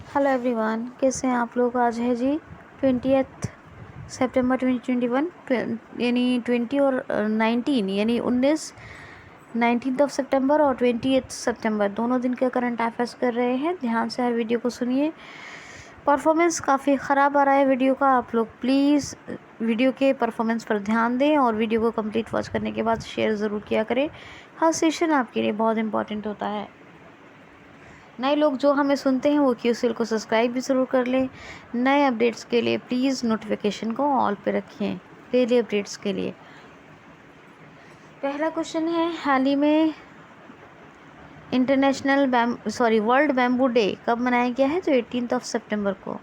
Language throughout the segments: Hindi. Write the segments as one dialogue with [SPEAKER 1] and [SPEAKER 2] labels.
[SPEAKER 1] हेलो एवरीवन, कैसे हैं आप लोग। आज है जी 20 सितंबर 2021, यानी 20 और 19 यानी 19 ऑफ सितंबर और 20 सितंबर दोनों दिन के करंट अफेयर्स कर रहे हैं। ध्यान से हर वीडियो को सुनिए। परफॉर्मेंस काफ़ी ख़राब आ रहा है वीडियो का। आप लोग प्लीज़ वीडियो के परफॉर्मेंस पर ध्यान दें और वीडियो को कंप्लीट वॉच करने के बाद शेयर ज़रूर किया करें। हर सेशन आपके लिए बहुत इंपॉर्टेंट होता है। नए लोग जो हमें सुनते हैं वो क्यूसीएल को सब्सक्राइब भी ज़रूर कर लें। नए अपडेट्स के लिए प्लीज़ नोटिफिकेशन को ऑल पे रखें डेली अपडेट्स के लिए। पहला क्वेश्चन है, हाल ही में वर्ल्ड बैम्बू डे कब मनाया गया है? तो 18 ऑफ सितंबर को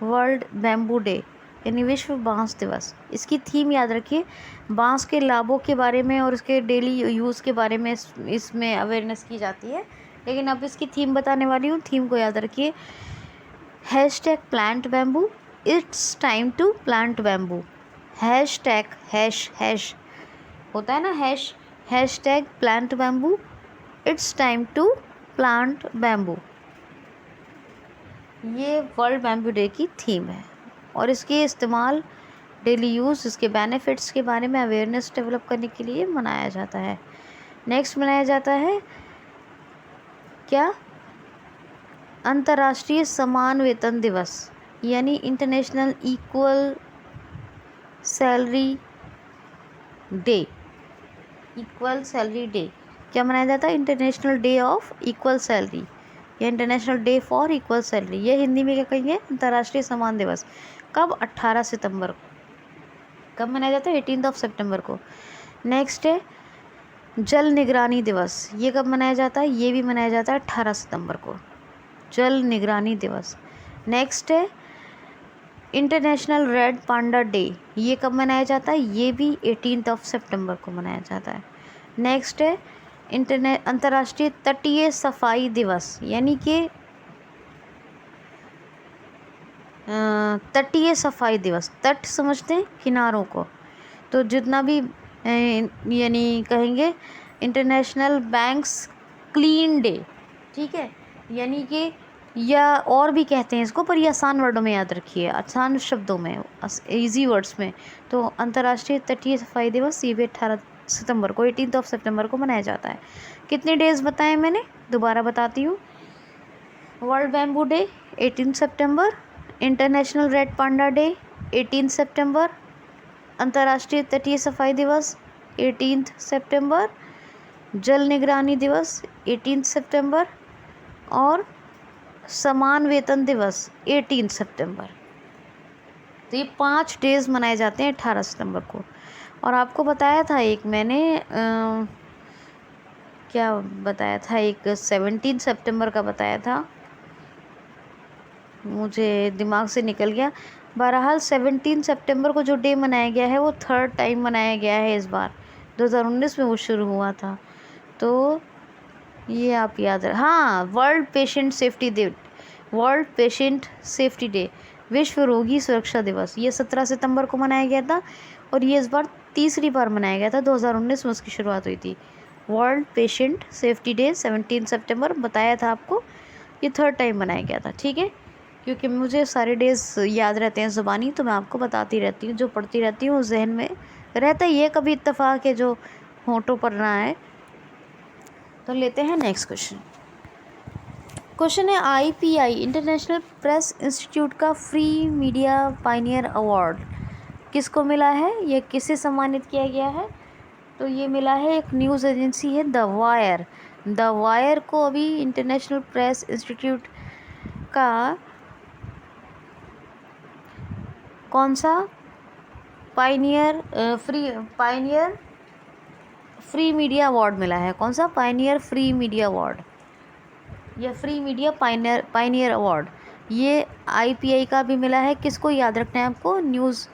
[SPEAKER 1] वर्ल्ड बैम्बू डे यानी विश्व बांस दिवस। इसकी थीम याद रखिए, बांस के लाभों के बारे में और उसके डेली यूज़ के बारे में इसमें अवेयरनेस की जाती है। लेकिन अब इसकी थीम बताने वाली हूँ। थीम को याद रखिए, #plant bamboo, it's time to plant bamboo. Hash होता है ना, #plant bamboo, it's time to plant bamboo. ये वर्ल्ड बैम्बू डे की थीम है और इसके इस्तेमाल, डेली यूज़, इसके बेनिफिट्स के बारे में अवेयरनेस डेवलप करने के लिए मनाया जाता है। नेक्स्ट मनाया जाता है क्या? अंतर्राष्ट्रीय समान वेतन दिवस यानी इंटरनेशनल इक्वल सैलरी डे। क्या मनाया जाता है? International day of equal salary या international day for equal salary. ये हिंदी में क्या कहेंगे? अंतर्राष्ट्रीय समान दिवस। कब? 18 सितंबर को। कब मनाया जाता है? 18 ऑफ सितंबर को। नेक्स्ट है जल निगरानी दिवस। ये कब मनाया जाता है? ये भी मनाया जाता है 18 सितंबर को, जल निगरानी दिवस। नेक्स्ट है इंटरनेशनल रेड पांडा डे। ये कब मनाया जाता है? ये भी 18 ऑफ सितंबर को मनाया जाता है। नेक्स्ट है अंतर्राष्ट्रीय तटीय सफाई दिवस, यानी कि तटीय सफाई दिवस। तट समझते हैं, किनारों को। तो जितना भी यानी कहेंगे इंटरनेशनल बैंक्स क्लीन डे, ठीक है, यानी कि, या और भी कहते हैं इसको, पर ये आसान वर्डों में याद रखिए, आसान शब्दों में, इजी वर्ड्स में। तो अंतर्राष्ट्रीय तटीय सफाई दिवस ये भी 18 सितंबर को, 18 ऑफ सितंबर को मनाया जाता है। कितने डेज़ बताए मैंने? दोबारा बताती हूँ। वर्ल्ड बैम्बू डे 18 सितंबर, इंटरनेशनल रेड पांडा डे 18 सितंबर, अंतर्राष्ट्रीय तटीय सफाई दिवस 18 सितंबर, जल निगरानी दिवस 18 सितंबर और समान वेतन दिवस 18 सितंबर। तो ये 5 डेज़ मनाए जाते हैं 18 सितंबर को। और आपको बताया था एक मैंने क्या बताया था, एक 17 सितंबर का बताया था, मुझे दिमाग से निकल गया। बहरहाल 17 सितंबर को जो डे मनाया गया है वो 3rd टाइम मनाया गया है इस बार। 2019 में वो शुरू हुआ था, तो ये आप याद रखें। हाँ, वर्ल्ड पेशेंट सेफ्टी डे, विश्व रोगी सुरक्षा दिवस, ये 17 सितंबर को मनाया गया था और ये इस बार तीसरी बार मनाया गया था। 2019 में उसकी शुरुआत हुई थी। वर्ल्ड पेशेंट सेफ्टी डे 17 सितंबर बताया था आपको, ये 3rd टाइम मनाया गया था, ठीक है। क्योंकि मुझे सारे डेज़ याद रहते हैं ज़ुबानी, तो मैं आपको बताती रहती हूँ, जो पढ़ती रहती हूँ जहन में रहता ही है। कभी इत्तेफाक है जो होंठों पर ना आए। तो लेते हैं नेक्स्ट क्वेश्चन है IPI इंटरनेशनल प्रेस इंस्टीट्यूट का फ्री मीडिया पायनियर अवार्ड किसको मिला है? ये किसे सम्मानित किया गया है? तो ये मिला है, एक न्यूज़ एजेंसी है द वायर को अभी इंटरनेशनल प्रेस इंस्टीट्यूट का कौन सा फ्री मीडिया अवार्ड मिला है। कौन सा? पायनियर फ्री मीडिया अवार्ड या फ्री मीडिया पायनियर अवार्ड। ये IPI का भी मिला है। किसको याद रखना है आपको? न्यूज़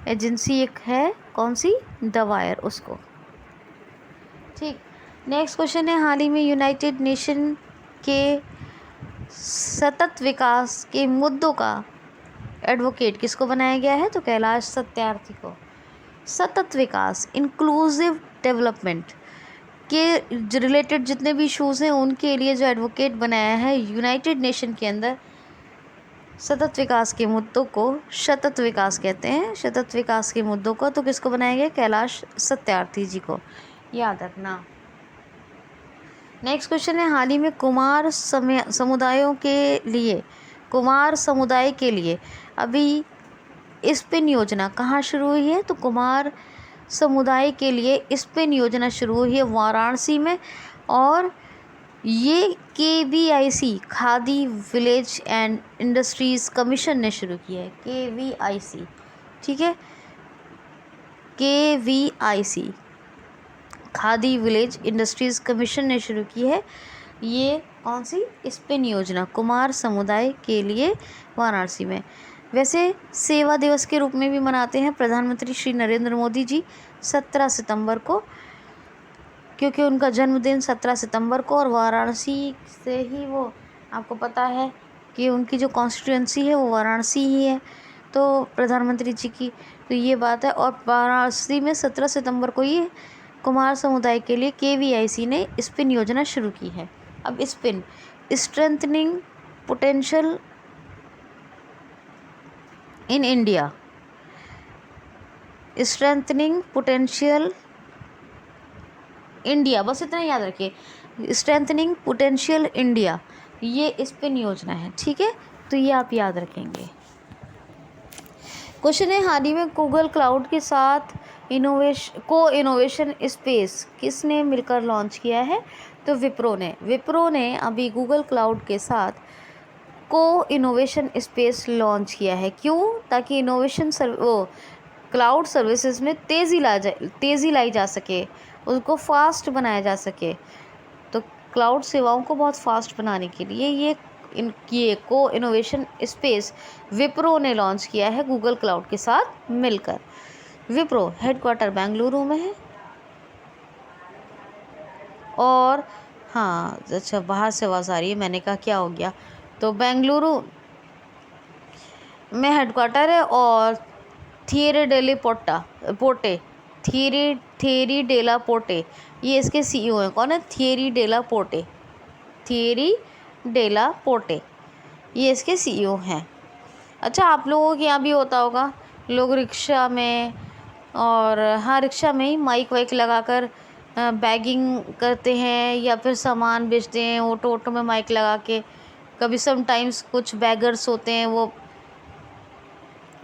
[SPEAKER 1] एजेंसी एक है, कौन सी? द वायर, उसको, ठीक। नेक्स्ट क्वेश्चन है, हाल ही में यूनाइटेड नेशन के सतत विकास के मुद्दों का एडवोकेट किसको बनाया गया है? तो कैलाश सत्यार्थी को। सतत विकास, इंक्लूसिव डेवलपमेंट के रिलेटेड जितने भी इशूज़ हैं उनके लिए जो एडवोकेट बनाया है यूनाइटेड नेशन के अंदर, सतत विकास के मुद्दों को सतत विकास कहते हैं, सतत विकास के मुद्दों को। तो किसको बनाया गया? कैलाश सत्यार्थी जी को, याद रखना। नेक्स्ट क्वेश्चन है, हाल ही में कुमार समुदायों के लिए, कुमार समुदाय के लिए अभी स्पिन योजना कहाँ शुरू हुई है? तो कुमार समुदाय के लिए स्पिन योजना शुरू हुई है वाराणसी में, और ये KVIC khadi village and industries commission ने शुरू किया है। KVIC, ठीक है, KVIC khadi village industries commission ने शुरू की है ये कौन सी? स्पिन योजना, कुमार समुदाय के लिए वाराणसी में। वैसे सेवा दिवस के रूप में भी मनाते हैं प्रधानमंत्री श्री नरेंद्र मोदी जी 17 सितंबर को, क्योंकि उनका जन्मदिन 17 सितंबर को, और वाराणसी से ही वो, आपको पता है कि उनकी जो कॉन्स्टिट्यूंसी है वो वाराणसी ही है, तो प्रधानमंत्री जी की तो ये बात है। और वाराणसी में 17 सितंबर को ये कुमार समुदाय के लिए KVIC ने स्पिन योजना शुरू की है। अब spin, strengthening potential in India, strengthening potential India, बस इतना याद रखिए, स्ट्रेंथनिंग पोटेंशियल इंडिया, ये स्पिन योजना है, ठीक है, तो ये आप याद रखेंगे। क्वेश्चन है, हाल ही में गूगल क्लाउड के साथ इनोवेशन स्पेस किसने मिलकर लॉन्च किया है? तो विप्रो ने अभी गूगल क्लाउड के साथ इनोवेशन स्पेस लॉन्च किया है। क्यों? ताकि क्लाउड सर्विसेज में तेज़ी लाई जा सके, उसको फास्ट बनाया जा सके। तो क्लाउड सेवाओं को बहुत फास्ट बनाने के लिए ये इनोवेशन स्पेस विप्रो ने लॉन्च किया है गूगल क्लाउड के साथ मिलकर। विप्रो हेडक्वार्टर बेंगलुरु में है, और हाँ अच्छा बाहर से आवाज़ आ रही है, मैंने कहा क्या हो गया, तो बेंगलुरु में हेडक्वार्टर है, और थिएरी डेला पोर्टे ये इसके CEO हैं। कौन है? थिएरी डेला पोर्टे ये इसके CEO हैं। अच्छा, आप लोगों के यहाँ भी होता होगा, लोग रिक्शा में, और हाँ रिक्शा में ही माइक वाइक लगाकर बैगिंग करते हैं या फिर सामान बेचते हैं, ऑटो में माइक लगा के। कभी समटाइम्स कुछ बैगर्स होते हैं वो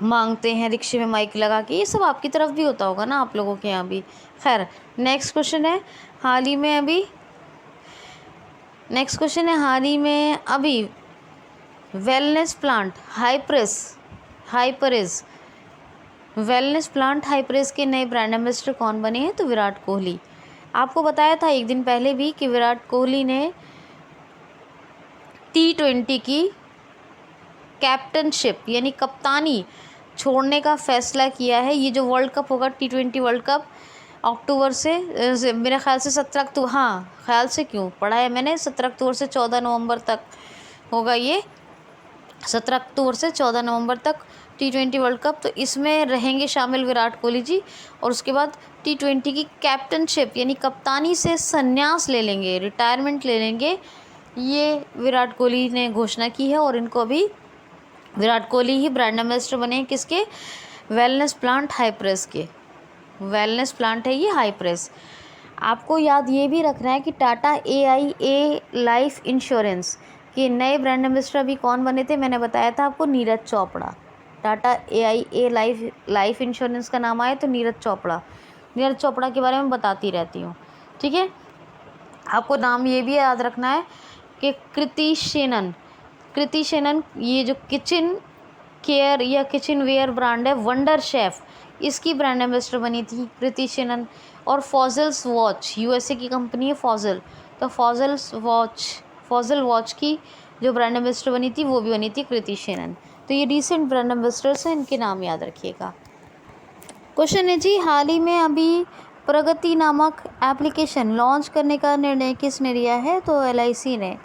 [SPEAKER 1] मांगते हैं रिक्शे में माइक लगा के, ये सब आपकी तरफ भी होता होगा ना, आप लोगों के यहाँ भी। खैर, नेक्स्ट क्वेश्चन है, हाल ही में अभी वेलनेस प्लांट हाइपरेस के नए ब्रांड एम्बेसडर कौन बने हैं? तो विराट कोहली। आपको बताया था एक दिन पहले भी कि विराट कोहली ने T20 की कैप्टनशिप यानी कप्तानी छोड़ने का फैसला किया है। ये जो वर्ल्ड कप होगा T20 वर्ल्ड कप अक्टूबर से मेरे ख्याल से 17 अक्टूबर, हाँ ख्याल से क्यों पढ़ा है मैंने, 17 अक्टूबर से 14 नवंबर तक होगा ये, 17 अक्टूबर से 14 नवंबर तक T20 वर्ल्ड कप। तो इसमें रहेंगे शामिल विराट कोहली जी, और उसके बाद T20 की कैप्टनशिप यानी कप्तानी से संन्यास ले लेंगे, रिटायरमेंट ले लेंगे, ये विराट कोहली ने घोषणा की है। और इनको अभी विराट कोहली ही ब्रांड एम्बेसडर बने हैं किसके? वेलनेस प्लांट हाइप्रेस के। वेलनेस प्लांट है ये हाइप्रेस। आपको याद ये भी रखना है कि टाटा AIA लाइफ इंश्योरेंस के नए ब्रांड एम्बेसडर अभी कौन बने थे? मैंने बताया था आपको, Neeraj Chopra. Tata AIA life insurance का नाम आए तो नीरज चोपड़ा के बारे में बताती रहती हूँ, ठीक है। आपको नाम ये भी याद रखना है कि कृति शेनन ये जो किचन केयर या किचन वेयर ब्रांड है वंडर शेफ, इसकी ब्रांड एम्बेसडर बनी थी कृति शेनन। और फॉजल्स वॉच, USA की कंपनी है फॉजल, तो फॉजल वॉच की जो ब्रांड एम्बेसडर बनी थी वो भी बनी थी कृति शेनन। तो ये रिसेंट ब्रांड एम्बेसडर्स हैं, इनके नाम याद रखिएगा। क्वेश्चन है जी, हाल ही में अभी प्रगति नामक एप्लीकेशन लॉन्च करने का निर्णय किसने लिया है? तो LIC ने,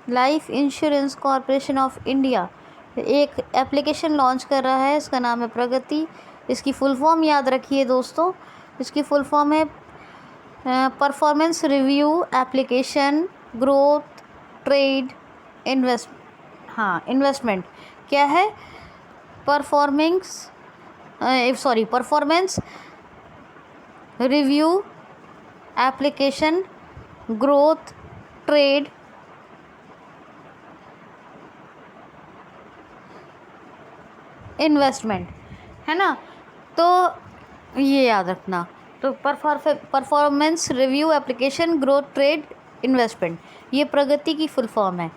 [SPEAKER 1] life insurance corporation of India एक एप्लीकेशन लॉन्च कर रहा है, इसका नाम है प्रगति। इसकी फुल फॉर्म याद रखिए दोस्तों, इसकी फुल फॉर्म है performance review application growth trade invest, हाँ इन्वेस्टमेंट क्या है, performance review, application, growth, trade, investment, है ना। तो ये याद रखना। तो performance review, application, growth, trade, investment, ये प्रगति की फुल फॉर्म है।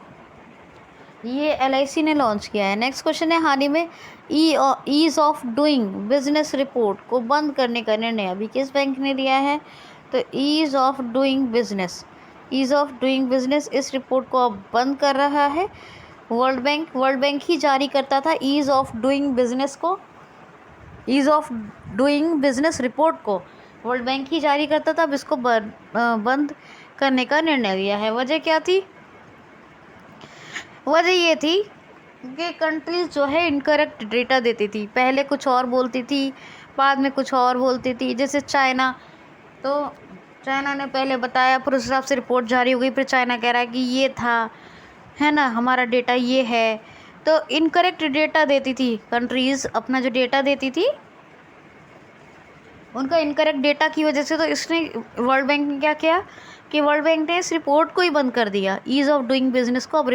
[SPEAKER 1] ये LIC ने लॉन्च किया है। नेक्स्ट क्वेश्चन है, हाल ही में ease of doing business report को बंद करने का निर्णय अभी किस बैंक ने लिया है। तो ईज ऑफ डूइंग बिजनेस इस रिपोर्ट को अब बंद कर रहा है वर्ल्ड बैंक ही जारी करता था ease of doing business report को वर्ल्ड बैंक ही जारी करता था। अब इसको बंद करने का निर्णय लिया है। वजह क्या थी? वजह ये थी कि कंट्रीज जो है इनकरेक्ट डेटा देती थी, पहले कुछ और बोलती थी, बाद में कुछ और बोलती थी। जैसे चाइना, तो चाइना ने पहले बताया, फिर उस हिसाब से रिपोर्ट जारी हो गई, फिर चाइना कह रहा है कि ये था, है ना, हमारा डेटा ये है। तो इनकरेक्ट डेटा देती थी कंट्रीज़, अपना जो डेटा देती थी उनका इनकरेक्ट डेटा की वजह से। तो इसने वर्ल्ड बैंक ने क्या किया कि वर्ल्ड बैंक ने इस रिपोर्ट को ही बंद कर दिया, ईज़ ऑफ डूइंग बिजनेस को। अब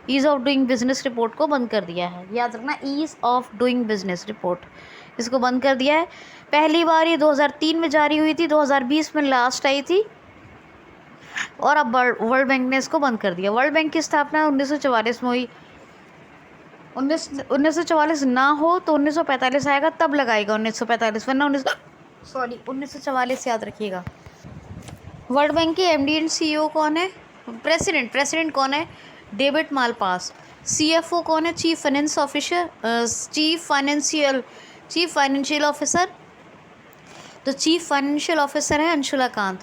[SPEAKER 1] ease of doing business report को बंद कर दिया है। याद रखना, ease of doing business report, इसको बंद कर दिया है। पहली बार ये 2003 में जारी हुई थी, 2020 में लास्ट आई थी, और अब वर्ल्ड बैंक ने इसको बंद कर दिया। वर्ल्ड बैंक की स्थापना 1944 में हुई। 1944 ना हो तो 1945 आएगा, तब लगाएगा 1945, वरना 1944 याद रखिएगा। वर्ल्ड बैंक के MD एंड CEO कौन है? प्रेसिडेंट कौन है? David Malpass. CFO कौन है? Chief financial officer. तो चीफ फाइनेंशियल ऑफिसर है Anshula Kant.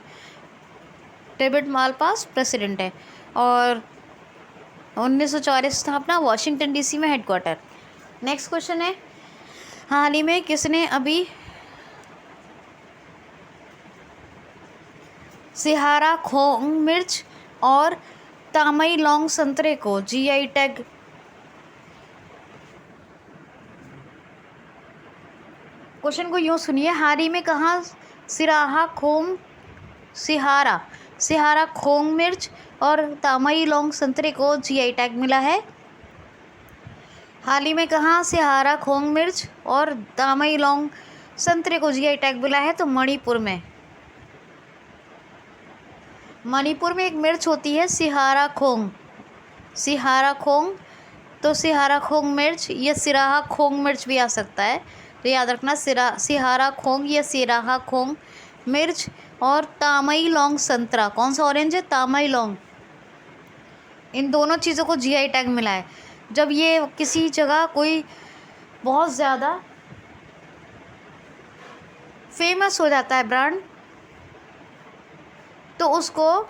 [SPEAKER 1] David Malpass president है। और 1944 स्थापना, वॉशिंगटन DC में हेडक्वार्टर। नेक्स्ट क्वेश्चन है, हाल ही में किसने अभी सिहारा खोंग मिर्च और तामई लौंग संतरे को GI टैग क्वेश्चन को यूँ सुनिए, हाल ही में कहाँ सिहारा खोंग मिर्च और तामई लौंग संतरे को GI टैग मिला है? हाल ही में कहाँ सिहारा खोंग मिर्च और तामई लौंग संतरे को GI टैग मिला है? तो मणिपुर में एक मिर्च होती है सिहारा खोंग। तो सिहारा खोंग मिर्च या सिराहा खोंग मिर्च भी आ सकता है, तो याद रखना, सिहारा खोंग या सिराहा खोंग मिर्च और तामई लौंग संतरा। कौन सा ऑरेंज है? तामई लौंग। इन दोनों चीज़ों को GI टैग मिला है। जब ये किसी जगह कोई बहुत ज़्यादा फेमस हो जाता है ब्रांड, तो उसको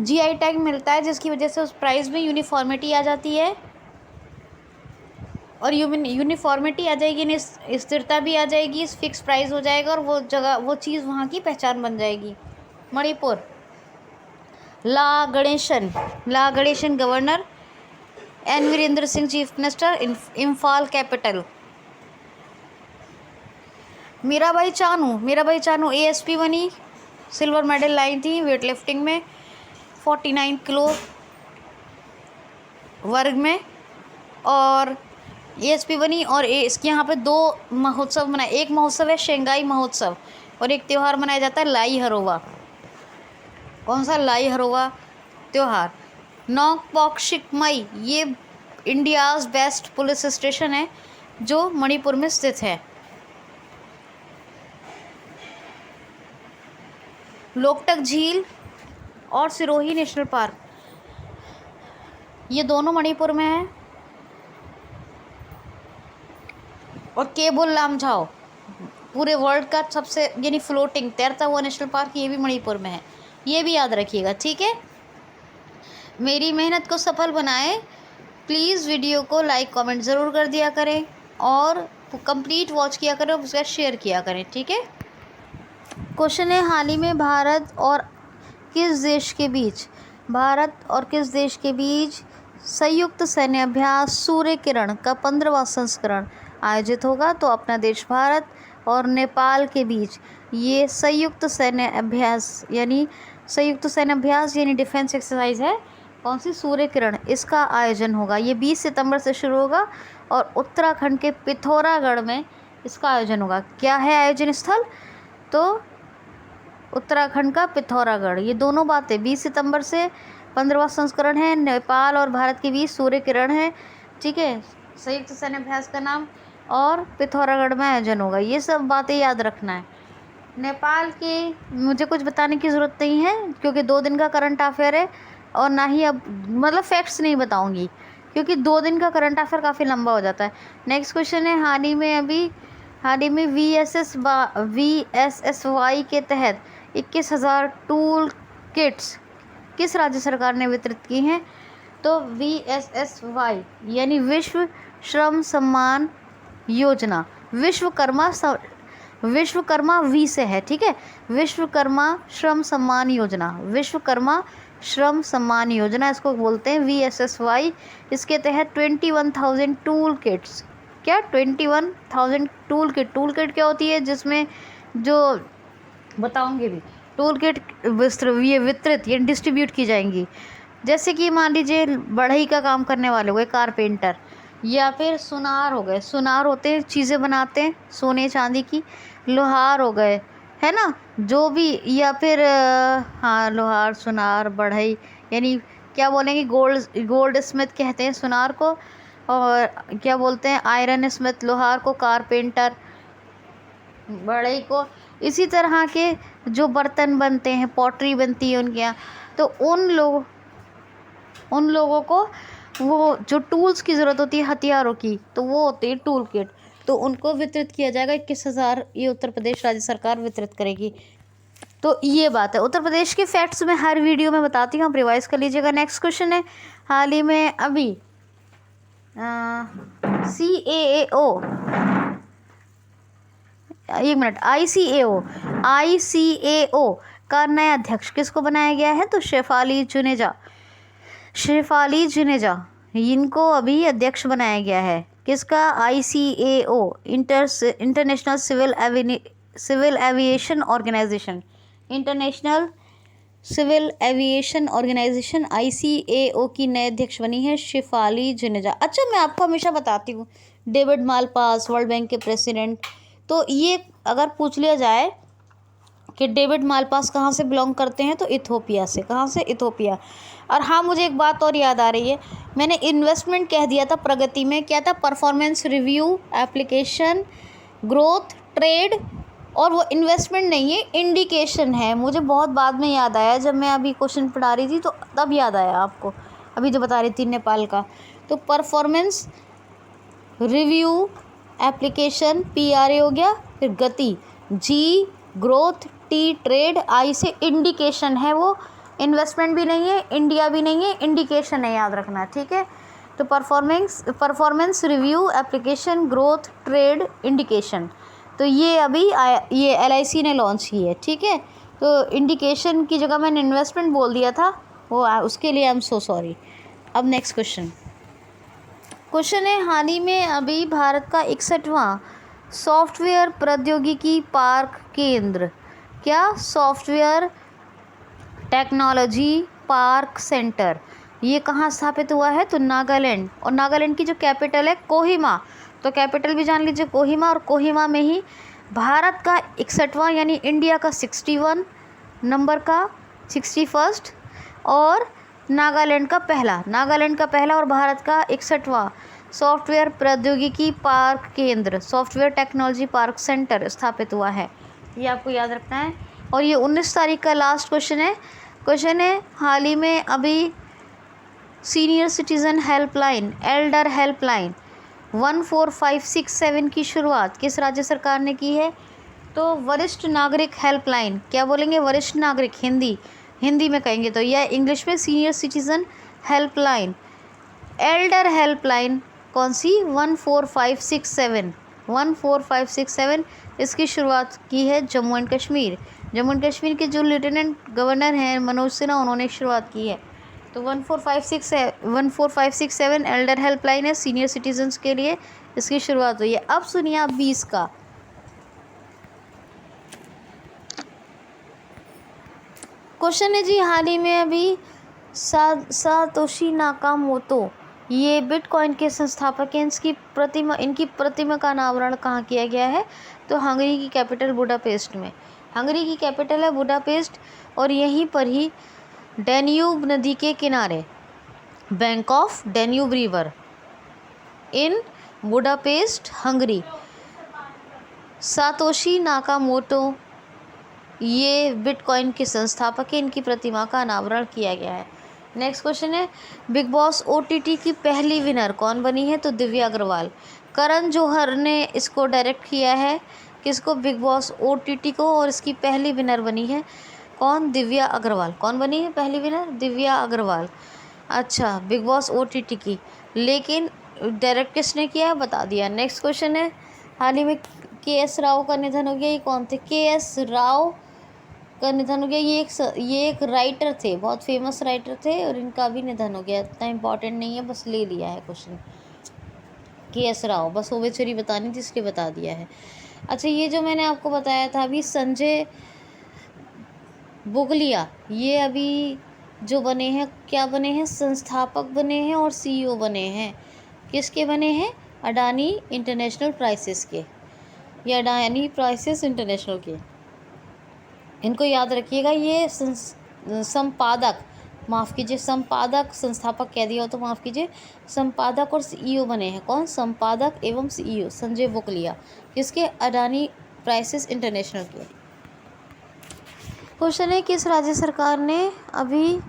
[SPEAKER 1] GI टैग मिलता है, जिसकी वजह से उस प्राइस में यूनिफॉर्मिटी आ जाती है। और यूनिफॉर्मिटी आ जाएगी, स्थिरता भी आ जाएगी, फिक्स प्राइस हो जाएगा, और वो चीज़ वहाँ की पहचान बन जाएगी। Manipur. La Ganesan governor, N Virendra Singh chief minister, Imphal capital. Mirabai Chanu ASP बनी, सिल्वर मेडल लाई थी वेट लिफ्टिंग में 49 किलो वर्ग में, और ASP बनी। और इसके यहाँ पे 2 महोत्सव मनाए, एक महोत्सव है शेंगाई महोत्सव, और एक त्यौहार मनाया जाता है लाई हरोवा। कौन सा? लाई हरोवा त्यौहार। नोकपॉक्शिकमई, ये इंडियाज़ बेस्ट पुलिस स्टेशन है जो मणिपुर में स्थित है। लोकटक झील और सिरोही नेशनल पार्क, ये दोनों मणिपुर में है। और केबुल लामझाओ, पूरे वर्ल्ड का सबसे यानी फ्लोटिंग तैरता हुआ नेशनल पार्क, ये भी मणिपुर में है। ये भी याद रखिएगा, ठीक है। मेरी मेहनत को सफल बनाएं, प्लीज़ वीडियो को लाइक कमेंट ज़रूर कर दिया करें, और कंप्लीट वॉच किया करें, और उसका शेयर किया करें, ठीक है। क्वेश्चन है, हाल ही में भारत और किस देश के बीच भारत और किस देश के बीच संयुक्त सैन्य अभ्यास सूर्य किरण का 15वां संस्करण आयोजित होगा? तो अपना देश भारत और नेपाल के बीच ये संयुक्त सैन्य अभ्यास यानी डिफेंस एक्सरसाइज है। कौन सी? सूर्य किरण। इसका आयोजन होगा। ये 20 सितंबर से शुरू होगा और उत्तराखंड के पिथौरागढ़ में इसका आयोजन होगा। क्या है आयोजन स्थल? तो उत्तराखंड का पिथौरागढ़। ये दोनों बातें 20 सितंबर से 15वां संस्करण है। नेपाल और भारत के बीच सूर्य किरण है, ठीक है, संयुक्त सैन्य अभ्यास का नाम, और पिथौरागढ़ में आयोजन होगा। ये सब बातें याद रखना है। नेपाल के मुझे कुछ बताने की ज़रूरत नहीं है क्योंकि 2 दिन का करंट अफेयर है और ना ही अब मतलब फैक्ट्स नहीं बताऊंगी क्योंकि 2 दिन का करंट अफेयर काफ़ी लंबा हो जाता है। नेक्स्ट क्वेश्चन है, हाल ही में VSSY के तहत 21,000 टूल किट्स किस राज्य सरकार ने वितरित की हैं? तो VSSY यानी विश्व श्रम सम्मान योजना, विश्वकर्मा वी से है, ठीक है, विश्वकर्मा श्रम सम्मान योजना इसको बोलते हैं VSSY। इसके तहत 21,000 टूल किट्स, क्या 21,000 टूल किट क्या होती है? जिसमें जो बताऊंगी भी, टूल किट ये वितरित या डिस्ट्रीब्यूट की जाएंगी। जैसे कि मान लीजिए बढ़ई का काम करने वाले हो गए कारपेंटर, या फिर सुनार हो गए, सुनार होते हैं चीज़ें बनाते हैं सोने चांदी की, लोहार हो गए, है ना, जो भी, या फिर हाँ लोहार सुनार बढ़ई यानी क्या बोलेंगे, गोल्ड स्मिथ कहते हैं सुनार को, और क्या बोलते हैं आयरन स्मिथ लोहार को, कारपेंटर बढ़ई को। इसी तरह के जो बर्तन बनते हैं, पॉटरी बनती है उनके यहाँ, तो उन लोगों को वो जो टूल्स की ज़रूरत होती है हथियारों की, तो वो होती है टूल किट, तो उनको वितरित किया जाएगा। 21,000 ये उत्तर प्रदेश राज्य सरकार वितरित करेगी। तो ये बात है। उत्तर प्रदेश के फैक्ट्स मैं हर वीडियो में बताती हूँ, आप रिवाइज कर लीजिएगा। नेक्स्ट क्वेश्चन है, हाल ही में अभी ICAO का नया अध्यक्ष किसको बनाया गया है? तो शेफाली जुनेजा इनको अभी अध्यक्ष बनाया गया है। किसका? ICAO International Civil Aviation Organisation ICAO की नए अध्यक्ष बनी है शेफाली जुनेजा। अच्छा, मैं आपको हमेशा बताती हूँ, डेविड मालपास वर्ल्ड बैंक के प्रेसिडेंट, तो ये अगर पूछ लिया जाए कि डेविड मालपास कहाँ से बिलोंग करते हैं, तो इथोपिया से। कहाँ से? इथोपिया। और हाँ, मुझे एक बात और याद आ रही है, मैंने इन्वेस्टमेंट कह दिया था प्रगति में, क्या था? Performance review, application, growth, trade, और वो इन्वेस्टमेंट नहीं है, इंडिकेशन है। मुझे बहुत बाद में याद आया, जब मैं अभी क्वेश्चन पढ़ा रही थी तो तब याद आया आपको, अभी जो बता रही थी नेपाल का। तो परफॉर्मेंस रिव्यू, एप्लीकेशन, PRA हो गया, फिर गति G, growth T, trade I से इंडिकेशन है, वो इन्वेस्टमेंट भी नहीं है, इंडिया भी नहीं है, इंडिकेशन है, याद रखना, ठीक है। तो performance review, application, growth, trade, indication, तो ये अभी ये LIC ने लॉन्च की है, ठीक है। तो इंडिकेशन की जगह मैंने इन्वेस्टमेंट बोल दिया था, वो उसके लिए आई एम सो सॉरी। अब नेक्स्ट क्वेश्चन है, हाल ही में अभी भारत का 61वां सॉफ्टवेयर प्रौद्योगिकी पार्क केंद्र, क्या? सॉफ्टवेयर टेक्नोलॉजी पार्क सेंटर, ये कहाँ स्थापित हुआ है? तो नागालैंड। और नागालैंड की जो कैपिटल है कोहिमा, तो कैपिटल भी जान लीजिए कोहिमा, और कोहिमा में ही भारत का 61वां यानी इंडिया का 61 नंबर का 61st, और नागालैंड का पहला और भारत का 61वां सॉफ्टवेयर प्रौद्योगिकी पार्क केंद्र, सॉफ्टवेयर टेक्नोलॉजी पार्क सेंटर स्थापित हुआ है। ये आपको याद रखना है। और ये 19 तारीख का लास्ट क्वेश्चन है, हाल ही में अभी senior citizen helpline, Elder helpline 14567 की शुरुआत किस राज्य सरकार ने की है? तो वरिष्ठ नागरिक हेल्पलाइन, क्या बोलेंगे? वरिष्ठ नागरिक, हिंदी में कहेंगे तो, यह इंग्लिश में senior citizen helpline. Elder helpline कौन सी? 14567, इसकी शुरुआत की है जम्मू एंड कश्मीर के जो लेफ्टिनेंट गवर्नर हैं मनोज सिन्हा, उन्होंने शुरुआत की है। तो 1456 एल्डर हेल्पलाइन है सीनियर सिटीजन्स के लिए, इसकी शुरुआत हुई है। अब सुनिए आप 20 का क्वेश्चन है जी। हाल ही में अभी सातोशी नाकामोतो ये बिटकॉइन के संस्थापक हैं, इनकी प्रतिमा का अनावरण कहाँ किया गया है? तो हंगरी की कैपिटल बुडापेस्ट में। हंगरी की कैपिटल है बुडापेस्ट, और यहीं पर ही डैन्यूब नदी के किनारे bank of Danube river in Budapest Hungary Satoshi Nakamoto ये बिटकॉइन के संस्थापक हैं, इनकी प्रतिमा का अनावरण किया गया है। नेक्स्ट क्वेश्चन है बिग बॉस ओटीटी की पहली विनर कौन बनी है? तो दिव्या अग्रवाल। करण जौहर ने इसको डायरेक्ट किया है, किसको? बिग बॉस ओटीटी को, और इसकी पहली विनर बनी है कौन? दिव्या अग्रवाल। कौन बनी है पहली विनर? दिव्या अग्रवाल। अच्छा, बिग बॉस ओटीटी की, लेकिन डायरेक्ट किसने किया है बता दिया। नेक्स्ट क्वेश्चन है हाल ही में के.एस. राव का निधन हो गया। ये कौन थे? के.एस. राव का निधन हो गया। ये एक राइटर थे, बहुत फेमस राइटर थे, और इनका भी निधन हो गया। इतना इंपॉर्टेंट नहीं है, बस ले लिया है क्वेश्चन। के.एस. राव, बस ओबेचुरी बतानी थी इसलिए बता दिया है। अच्छा, ये जो मैंने आपको बताया था अभी संजय बुगलिया, ये अभी जो बने हैं, क्या बने हैं? संस्थापक बने हैं और सीईओ बने हैं। किसके बने हैं? अडानी इंटरनेशनल प्राइसेस के, या अडानी प्राइसेस इंटरनेशनल के। इनको याद रखिएगा। ये संपादक, माफ़ कीजिए, संपादक, संस्थापक कह दिया हो तो माफ़ कीजिए, संपादक और सीईओ बने हैं। कौन? संपादक एवं सीईओ संजय बुगलिया। किसके? अडानी प्राइसेस इंटरनेशनल के। क्वेश्चन है किस राज्य सरकार ने अभी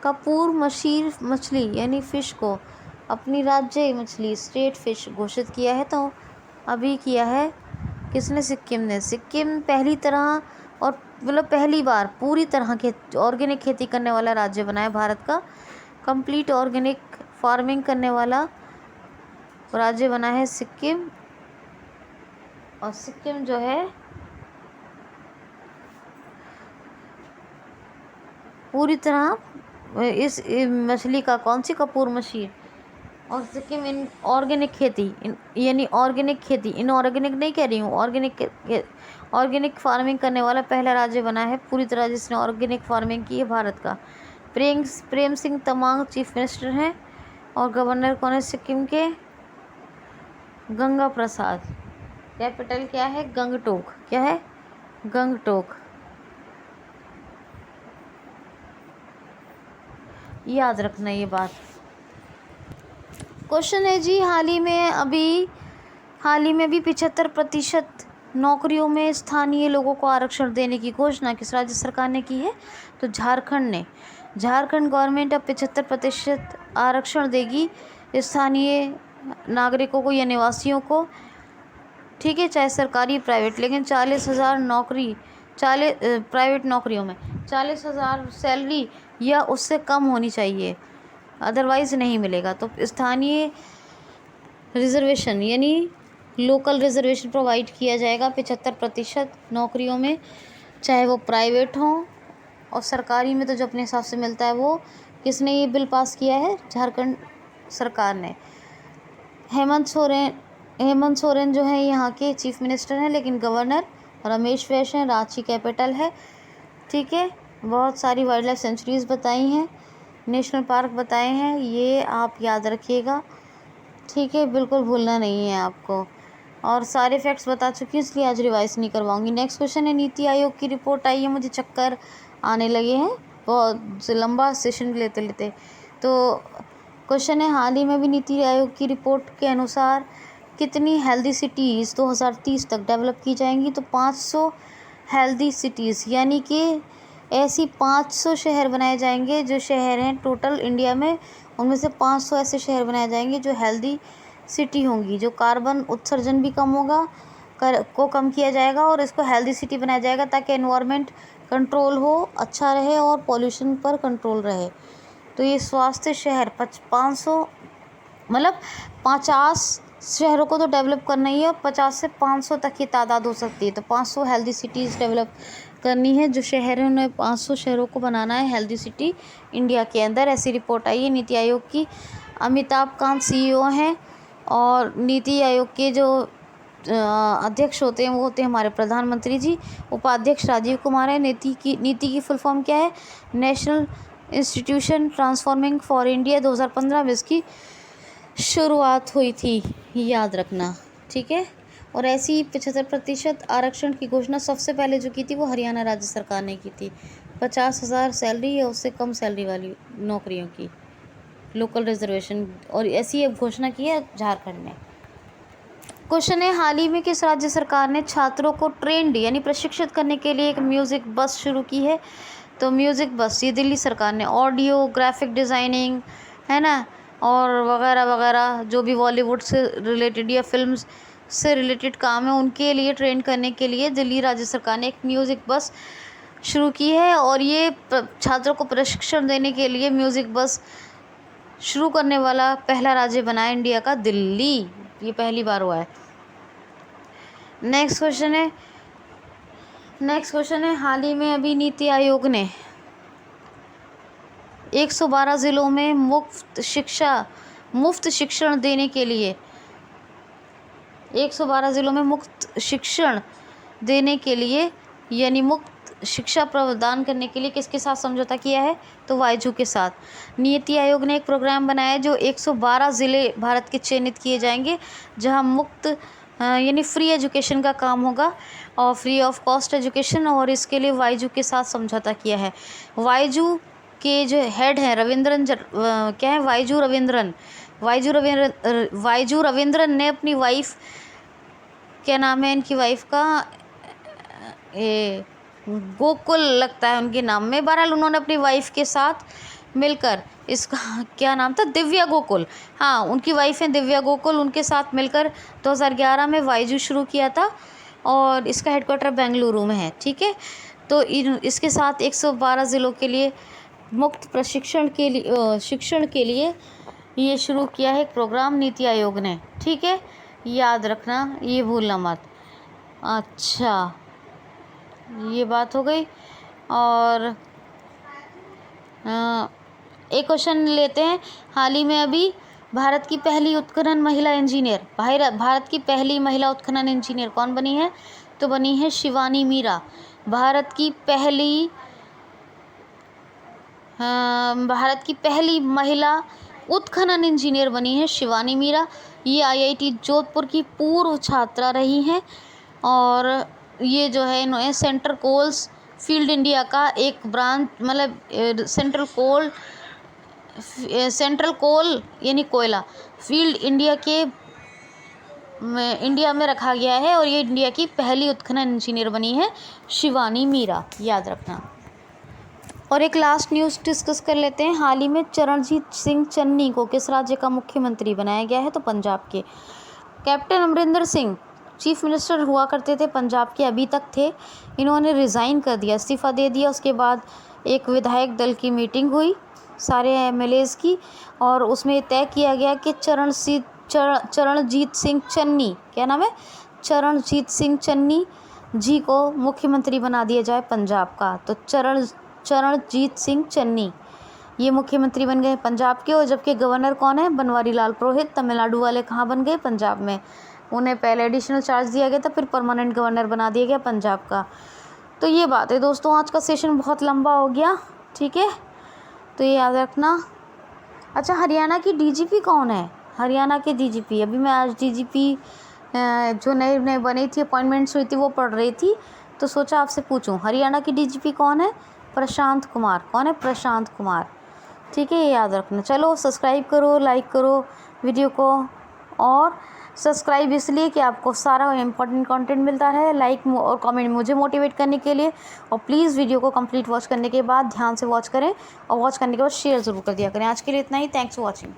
[SPEAKER 1] कपूर मशीर मछली यानी फ़िश को अपनी राज्य मछली स्टेट फ़िश घोषित किया है? तो अभी किया है किसने? सिक्किम ने। सिक्किम पहली तरह और मतलब पहली बार पूरी तरह के ऑर्गेनिक खेती करने वाला राज्य बना है भारत का। कंप्लीट ऑर्गेनिक फार्मिंग करने वाला राज्य बना है सिक्किम। और सिक्किम जो है पूरी तरह इस मछली का, कौन सी? कपूर मछली। और सिक्किम इन ऑर्गेनिक खेती, यानी ऑर्गेनिक खेती, इनऑर्गेनिक नहीं कह रही हूँ, ऑर्गेनिक फार्मिंग करने वाला पहला राज्य बना है पूरी तरह जिसने ऑर्गेनिक फार्मिंग की है भारत का। प्रेम सिंह तमांग चीफ मिनिस्टर हैं, और गवर्नर कौन है सिक्किम के? गंगा प्रसाद। कैपिटल क्या है? गंगटोक। क्या है? गंगटोक। याद रखना ये बात। क्वेश्चन है जी हाल ही में अभी 75% नौकरियों में स्थानीय लोगों को आरक्षण देने की घोषणा किस राज्य सरकार ने की है? तो झारखंड ने। झारखंड गवर्नमेंट अब 75% आरक्षण देगी स्थानीय नागरिकों को या निवासियों को, ठीक है, चाहे सरकारी प्राइवेट, लेकिन 40,000 नौकरी, प्राइवेट नौकरियों में 40,000 सैलरी या उससे कम होनी चाहिए, अदरवाइज़ नहीं मिलेगा। तो स्थानीय रिजर्वेशन यानी लोकल रिजर्वेशन प्रोवाइड किया जाएगा 75% नौकरियों में, चाहे वो प्राइवेट हों, और सरकारी में तो जो अपने हिसाब से मिलता है वो। किसने ये बिल पास किया है? झारखंड सरकार ने। हेमंत सोरेन जो है यहाँ के चीफ मिनिस्टर हैं, लेकिन गवर्नर रमेश वैश हैं, रांची कैपिटल है, ठीक है। बहुत सारी वाइल्ड लाइफ सेंचुरीज़ बताई हैं, नेशनल पार्क बताए हैं, ये आप याद रखिएगा, ठीक है, बिल्कुल भूलना नहीं है आपको। और सारे फैक्ट्स बता चुकी हूँ इसलिए आज रिवाइज नहीं करवाऊंगी। नेक्स्ट क्वेश्चन है नीति आयोग की रिपोर्ट आई है, मुझे चक्कर आने लगे हैं बहुत लंबा सेशन लेते लेते। तो क्वेश्चन है हाल ही में भी नीति आयोग की रिपोर्ट के अनुसार कितनी हेल्दी सिटीज़ 2030 तक डेवलप की जाएंगी? तो 500 हेल्दी सिटीज़, यानी कि ऐसी 500 शहर बनाए जाएंगे, जो शहर हैं टोटल इंडिया में उनमें से 500 ऐसे शहर बनाए जाएंगे जो हेल्दी सिटी होंगी, जो कार्बन उत्सर्जन भी कम होगा, को कम किया जाएगा, और इसको हेल्दी सिटी बनाया जाएगा ताकि एनवायरनमेंट कंट्रोल हो, अच्छा रहे, और पॉल्यूशन पर कंट्रोल रहे। तो ये स्वास्थ्य शहर 500 मतलब 50 शहरों को तो डेवलप करना ही है, और 50 से 500 तक की तादाद हो सकती है। तो 500 हेल्दी सिटीज़ डेवलप करनी है। जो शहर है उन्हें 500 शहरों को बनाना है हेल्दी सिटी इंडिया के अंदर, ऐसी रिपोर्ट आई है नीति आयोग की। अमिताभ कांत CEO हैं और नीति आयोग के जो अध्यक्ष होते हैं वो होते हैं हमारे प्रधानमंत्री जी। उपाध्यक्ष राजीव कुमार है। नीति की फुल फॉर्म क्या है? National institution transforming for India. 2015 में इसकी शुरुआत हुई थी, याद रखना, ठीक है। और ऐसी 75% आरक्षण की घोषणा सबसे पहले जो की थी वो हरियाणा राज्य सरकार ने की थी। 50,000 सैलरी या उससे कम सैलरी वाली नौकरियों की लोकल रिजर्वेशन, और ऐसी एक घोषणा की है झारखंड ने। क्वेश्चन है, हाल ही में किस राज्य सरकार ने छात्रों को ट्रेंड यानी प्रशिक्षित करने के लिए एक म्यूज़िक बस शुरू की है? तो म्यूज़िक बस ये दिल्ली सरकार ने। ऑडियो ग्राफिक डिज़ाइनिंग है ना, और वगैरह वगैरह जो भी बॉलीवुड से रिलेटेड या फिल्म्स से रिलेटेड काम है उनके लिए ट्रेन करने के लिए दिल्ली राज्य सरकार ने एक म्यूज़िक बस शुरू की है। और ये छात्रों को प्रशिक्षण देने के लिए म्यूज़िक बस शुरू करने वाला पहला राज्य बना है इंडिया का दिल्ली। ये पहली बार हुआ है। नेक्स्ट क्वेश्चन है, हाल ही में अभी नीति आयोग ने 112 ज़िलों में मुफ्त शिक्षण देने के लिए 112 ज़िलों में मुफ्त शिक्षण देने के लिए यानी मुफ्त शिक्षा प्रदान करने के लिए किसके साथ समझौता किया है? तो वाइजू के साथ। नीति आयोग ने एक प्रोग्राम बनाया है जो 112 ज़िले भारत के चयनित किए जाएंगे जहां मुफ्त यानी फ्री एजुकेशन का काम होगा और फ्री ऑफ कॉस्ट एजुकेशन, और इसके लिए वाइजू के साथ समझौता किया है। वाइजू के जो हेड हैं रविंद्रन क्या है? वाइजू रविंद्रन ने अपनी वाइफ, क्या नाम है इनकी वाइफ का? गोकुल लगता है उनके नाम में। बहरहाल उन्होंने अपनी वाइफ के साथ मिलकर, इसका क्या नाम था? दिव्या गोकुल। हाँ, उनकी वाइफ है दिव्या गोकुल, उनके साथ मिलकर 2011 में वाइजू शुरू किया था और इसका हेडक्वार्टर बेंगलुरु में है, ठीक है। तो इसके साथ 112 ज़िलों के लिए मुफ्त प्रशिक्षण के लिए शिक्षण के लिए ये शुरू किया है प्रोग्राम नीति आयोग ने, ठीक है। याद रखना, ये भूलना मत। अच्छा, ये बात हो गई। और एक क्वेश्चन लेते हैं, हाल ही में अभी भारत की पहली उत्खनन महिला इंजीनियर, भारत की पहली महिला उत्खनन इंजीनियर कौन बनी है? तो बनी है शिवानी मीरा। भारत की पहली महिला उत्खनन इंजीनियर बनी है शिवानी मीरा। ये IIT जोधपुर की पूर्व छात्रा रही हैं और ये जो है इन्होंने सेंट्रल कोल्स फील्ड इंडिया का एक ब्रांच, मतलब सेंट्रल कोल यानी कोयला फील्ड इंडिया में रखा गया है और ये इंडिया की पहली उत्खनन इंजीनियर बनी है शिवानी मीरा, याद रखना। और एक लास्ट न्यूज़ डिस्कस कर लेते हैं, हाल ही में चरणजीत सिंह चन्नी को किस राज्य का मुख्यमंत्री बनाया गया है? तो पंजाब के। Captain Amarinder Singh chief minister हुआ करते थे पंजाब के, अभी तक थे, इन्होंने रिज़ाइन कर दिया, इस्तीफ़ा दे दिया। उसके बाद एक विधायक दल की मीटिंग हुई सारे MLAs की और उसमें तय किया गया कि चरणजीत सिंह चन्नी, क्या नाम है? चरणजीत सिंह चन्नी जी को मुख्यमंत्री बना दिया जाए पंजाब का। तो चरणजीत सिंह चन्नी ये मुख्यमंत्री बन गए पंजाब के। और जबकि गवर्नर कौन है? बनवारी लाल पुरोहित। तमिलनाडु वाले कहाँ बन गए? पंजाब में। उन्हें पहले एडिशनल चार्ज दिया गया था, फिर परमानेंट गवर्नर बना दिया गया पंजाब का। तो ये बात है दोस्तों, आज का सेशन बहुत लंबा हो गया, ठीक है, तो ये याद रखना। अच्छा, हरियाणा की DGP कौन है? हरियाणा के DGP, अभी मैं आज DGP जो नए बनी थी, अपॉइंटमेंट्स हुई थी, वो पढ़ रही थी, तो सोचा आपसे पूछूं, हरियाणा की DGP कौन है? प्रशांत कुमार। कौन है? प्रशांत कुमार, ठीक है, ये याद रखना। चलो, सब्सक्राइब करो, लाइक करो वीडियो को, और सब्सक्राइब इसलिए कि आपको सारा इंपॉर्टेंट कंटेंट मिलता रहे, लाइक और कमेंट मुझे मोटिवेट करने के लिए। और प्लीज़ वीडियो को कंप्लीट वॉच करने के बाद ध्यान से वॉच करें और वॉच करने के बाद शेयर ज़रूर कर दिया करें। आज के लिए इतना ही। Thanks for watching.